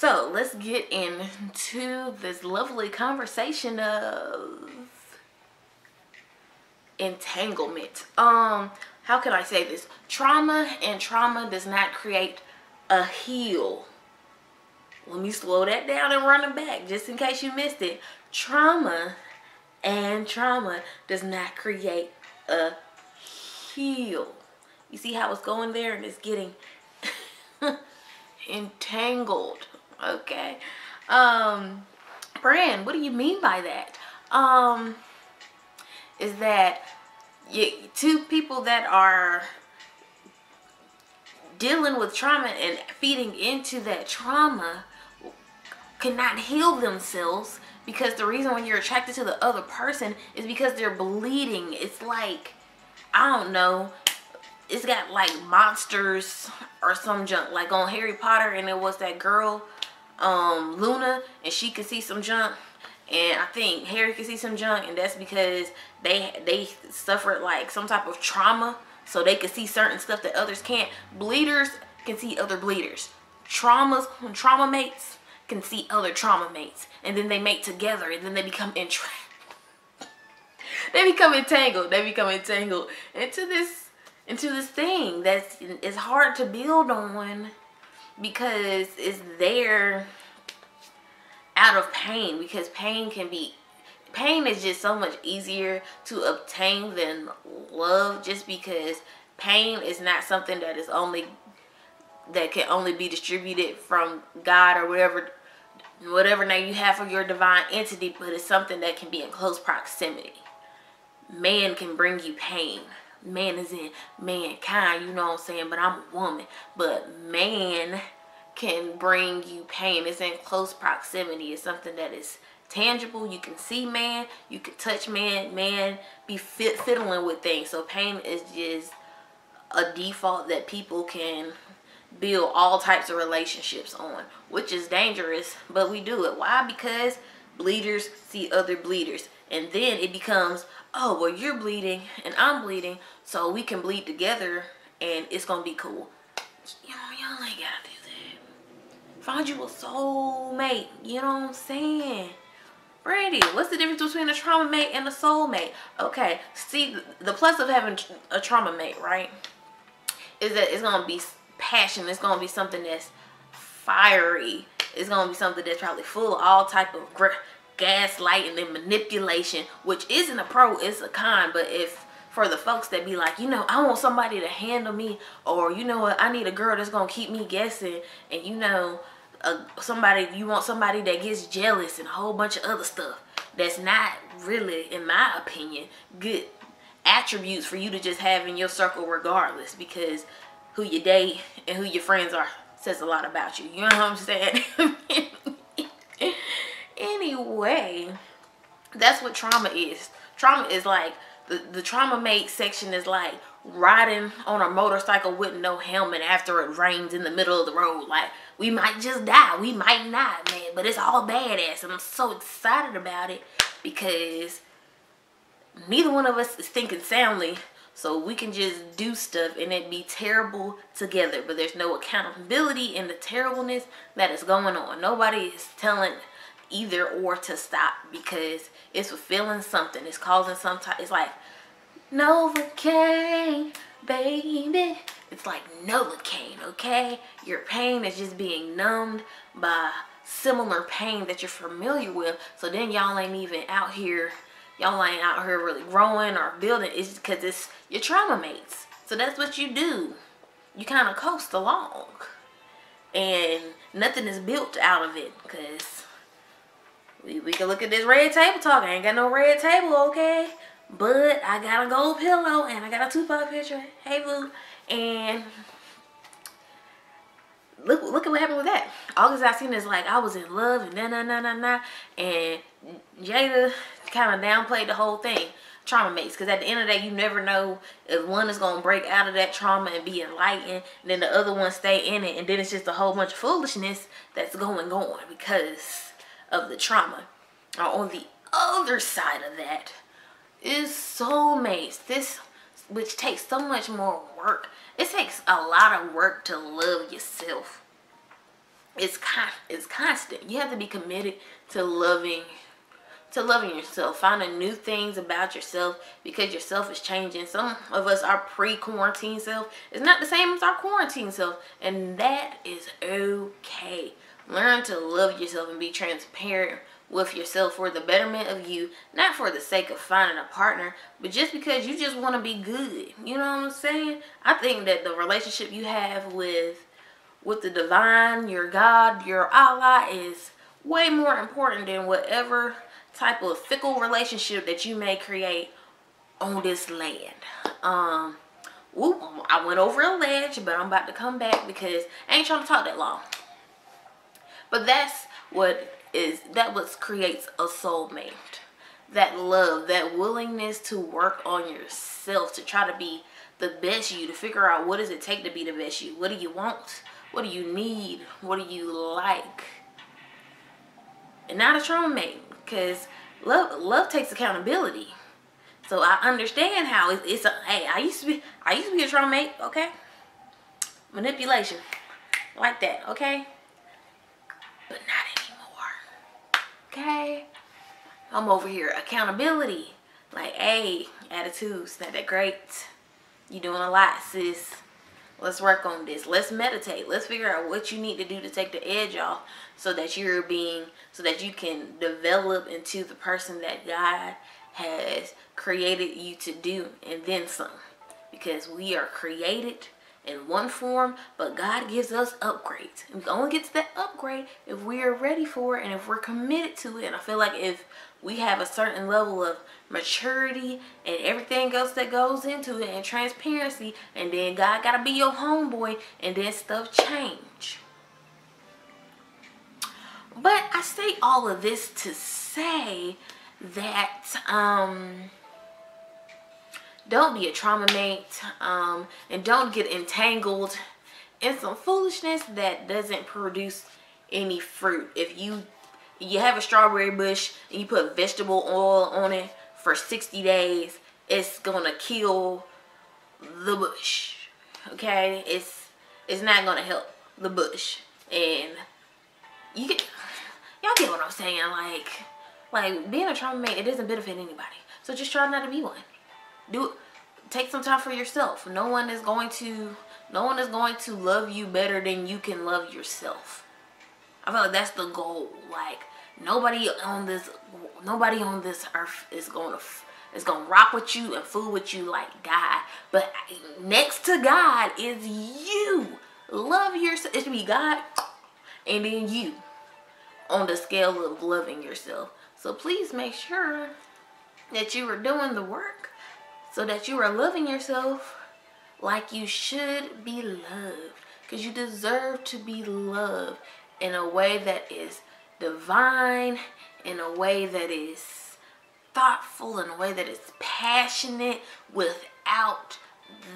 So let's get into this lovely conversation of entanglement. How can I say this? Trauma does not create a heal. Let me slow that down and run it back just in case you missed it. Trauma does not create a heal. You see how it's going there and it's getting entangled. Okay. Brand, what do you mean by that? Is that two people that are dealing with trauma and feeding into that trauma cannot heal themselves, because the reason why you're attracted to the other person is because they're bleeding. It's like, I don't know, it's got like monsters or some junk, like on Harry Potter, and it was that girl Luna, and she could see some junk, and I think Harry could see some junk, and that's because they suffered like some type of trauma, so they could see certain stuff that others can't. Bleeders can see other bleeders. Trauma mates can see other trauma mates, and then they mate together, and then they become entangled. They become entangled into this thing that's is hard to build on, because it's there out of pain. Because pain is just so much easier to obtain than love, just because pain is not something that can only be distributed from God or whatever name you have for your divine entity, but it's something that can be in close proximity. Man can bring you pain. Man is in mankind, you know what I'm saying? But I'm a woman. But man can bring you pain. It's in close proximity. It's something that is tangible. You can see man. You can touch man. Man be fiddling with things. So pain is just a default that people can build all types of relationships on, which is dangerous, but we do it. Why? Because bleeders see other bleeders, and then it becomes, oh, well, you're bleeding and I'm bleeding, so we can bleed together and it's gonna be cool. Y'all ain't gotta do that. Find you a soulmate, you know what I'm saying? Brandy, what's the difference between a trauma mate and a soulmate? Okay, see, the plus of having a trauma mate, right, is that it's gonna be passion. It's gonna be something that's fiery. It's gonna be something that's probably full of all type of gaslighting and manipulation, which isn't a pro, it's a con. But if for the folks that be like, I want somebody to handle me, or you know what, I need a girl that's gonna keep me guessing, and you want somebody that gets jealous and a whole bunch of other stuff, that's not really, in my opinion, good attributes for you to just have in your circle regardless, because who you date and who your friends are says a lot about you. You know what I'm saying? Anyway, that's what trauma is. Trauma is like, the trauma mate section is like riding on a motorcycle with no helmet after it rains in the middle of the road. Like, we might just die. We might not, man. But it's all badass. And I'm so excited about it, because neither one of us is thinking soundly. So we can just do stuff and it be terrible together. But there's no accountability in the terribleness that is going on. Nobody is telling either or to stop, because it's fulfilling something. It's causing some type. It's like Novocaine, baby. It's like Novocaine, okay? Your pain is just being numbed by similar pain that you're familiar with. So then y'all ain't even out here. Y'all ain't out here really growing or building. It's because it's your trauma mates. So that's what you do. You kind of coast along. And nothing is built out of it. Because we can look at this red table talk. I ain't got no red table, okay? But I got a gold pillow and I got a Tupac picture. Hey, boo. And look at what happened with that. August I seen is like, I was in love and and Jada kind of downplayed the whole thing. Trauma mates, because at the end of the day, you never know if one is going to break out of that trauma and be enlightened, and then the other one stay in it, and then it's just a whole bunch of foolishness that's going on because of the trauma. On the other side of that is soulmates. This, which takes so much more work. It takes a lot of work to love yourself. it's constant. You have to be committed to loving yourself, finding new things about yourself, because yourself is changing. Some of us, our pre-quarantine self is not the same as our quarantine self, and that is okay. Learn to love yourself and be transparent with yourself for the betterment of you, not for the sake of finding a partner, but just because you just want to be good. You know what I'm saying? I think that the relationship you have with the divine, your God, your Allah, is way more important than whatever type of fickle relationship that you may create on this land. Whoop, I went over a ledge, but I'm about to come back because I ain't trying to talk that long. But that's what creates a soulmate. That love, that willingness to work on yourself, to try to be the best you, to figure out what does it take to be the best you. What do you want? What do you need? What do you like? And not a trauma mate, because love takes accountability. So I understand how hey, I used to be a trauma mate, okay? Manipulation, like that, okay? But not anymore, okay? I'm over here, accountability, like, hey, attitudes, not that great. You doing a lot, sis. Let's work on this. Let's meditate. Let's figure out what you need to do to take the edge off, so that you can develop into the person that God has created you to do, and then some. Because we are created in one form, but God gives us upgrades. And we can only get to that upgrade if we are ready for it and if we're committed to it. And I feel like if we have a certain level of maturity and everything else that goes into it, and transparency, and then God gotta be your homeboy, and then stuff change. But I say all of this to say that don't be a trauma mate, and don't get entangled in some foolishness that doesn't produce any fruit. If you have a strawberry bush and you put vegetable oil on it for 60 days, it's gonna kill the bush. Okay, it's not gonna help the bush. And y'all get what I'm saying? Like being a trauma mate, it doesn't benefit anybody. So just try not to be one. Take some time for yourself. No one is going to love you better than you can love yourself. I feel like that's the goal. Like nobody on this earth is gonna rock with you and fool with you like God. But next to God is you. Love yourself. It should be God and then you on the scale of loving yourself. So please make sure that you are doing the work, so that you are loving yourself like you should be loved. Because you deserve to be loved in a way that is divine, in a way that is thoughtful, in a way that is passionate without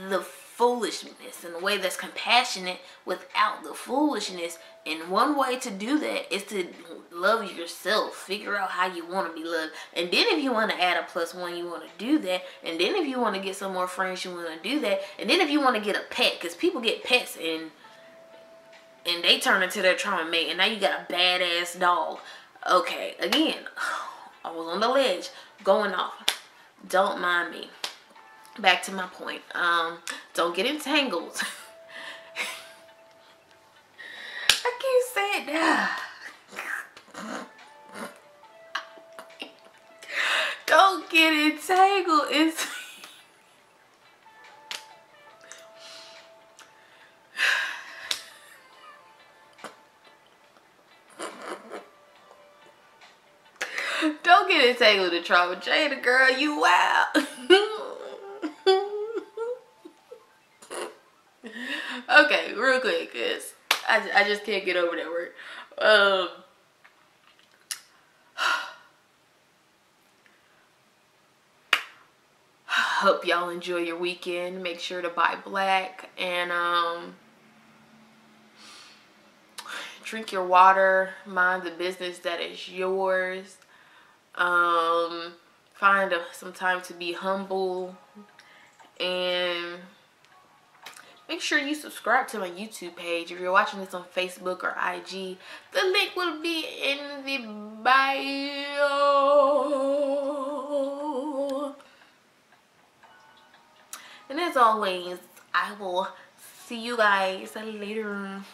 the foolishness, in a way that's compassionate without the foolishness. And one way to do that is to love yourself. Figure out how you want to be loved. And then if you want to add a +1, you want to do that. And then if you want to get some more friends, you want to do that. And then if you want to get a pet, because people get pets and they turn into their trauma mate, and now you got a badass dog. Okay, again, I was on the ledge, going off. Don't mind me. Back to my point. Don't get entangled. I can't say it now. Don't get entangled. Don't get entangled in trauma. Jada, girl, you wild. Okay, real quick, cause I just can't get over that word. Hope y'all enjoy your weekend. Make sure to buy black and drink your water. Mind the business that is yours. Find some time to be humble and make sure you subscribe to my YouTube page. If you're watching this on Facebook or IG, the link will be in the bio. And as always, I will see you guys later.